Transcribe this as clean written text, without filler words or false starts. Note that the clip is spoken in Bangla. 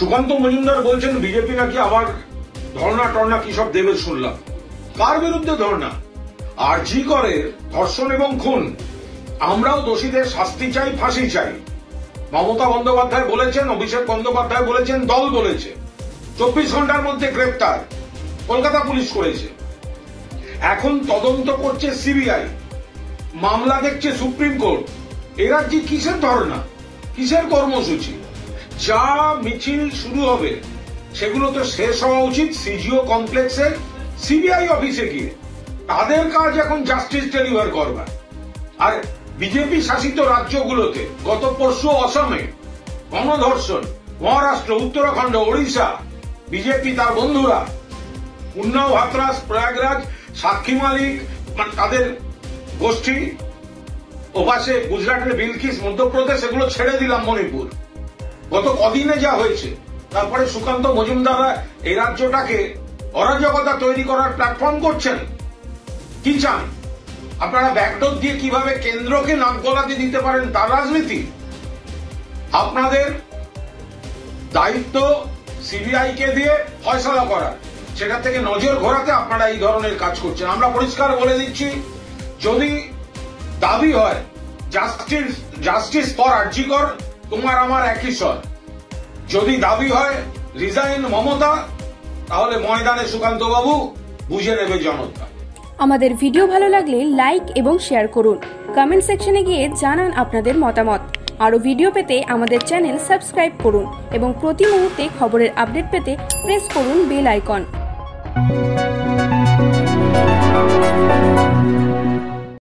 সুকান্ত মজুমদার বলছেন বিজেপি নাকি আবার ধর্ণা টর্ণা কি সব দেবে শুনলাম। কার বিরুদ্ধে ধর্ণা? আরজি করে ধর্ষণ এবং খুন। আমরাও দোষীদের শাস্তি চাই, ফাঁসি চাই। মমতা বন্দ্যোপাধ্যায় বলেছেন, অভিষেক বন্দ্যোপাধ্যায় বলেছেন, দল বলেছে। 24 ঘন্টার মধ্যে গ্রেপ্তার কলকাতা পুলিশ করেছে। এখন তদন্ত করছে সিবিআই, মামলা দেখছে সুপ্রিম কোর্ট। এ রাজ্যে কিসের ধর্ণা, কিসের কর্মসূচি? যা মিছিল শুরু হবে সেগুলো তো শেষ হওয়া উচিত সিজিও কমপ্লেক্সের সিবিআই অফিসে গিয়ে। তাদের কাজ এখন জাস্টিস ডেলিভার করবার। আর বিজেপি শাসিত রাজ্যগুলোতে গত পরশু অসমে গণধর্ষণ, মহারাষ্ট্র, উত্তরাখণ্ড, ওড়িশা, বিজেপি তার বন্ধুরা উন্নাও, হাতরাস, প্রয়াগরাজ, সাক্ষী মালিক তাদের গোষ্ঠী, ওপাশে গুজরাটের বিলকিস, মধ্যপ্রদেশ, এগুলো ছেড়ে দিলাম মণিপুর। গত কদিনে যা হয়েছে, তারপরে সুকান্ত মজুমদাররা এই রাজ্যটাকে অরাজকতা তৈরি করার প্ল্যাটফর্ম করছেন। কি চান আপনারা? ব্যাকডোর দিয়ে কিভাবে কেন্দ্রকে নাক গলাতে দিতে পারেন তার রাজনীতি। আপনাদের দায়িত্ব সিবিআই কে দিয়ে ফয়সালা করা, সেটা থেকে নজর ঘোরাতে আপনারা এই ধরনের কাজ করছেন। আমরা পরিষ্কার বলে দিচ্ছি, যদি দাবি হয় জাস্টিস ফর আরজি কর, তোমার আমার একই স্বর। যদি দাবি হয় রিজাইন মমতা, তাহলে ময়দানে সুকান্ত বাবু বুঝে নেবে জনতা। আমাদের ভিডিও ভালো লাগলে লাইক এবং শেয়ার করুন। কমেন্ট সেকশনে গিয়ে জানান আপনাদের মতামত। আরো ভিডিও পেতে আমাদের চ্যানেল সাবস্ক্রাইব করুন এবং প্রতি মুহূর্তে খবরের আপডেট পেতে প্রেস করুন বেল আইকন।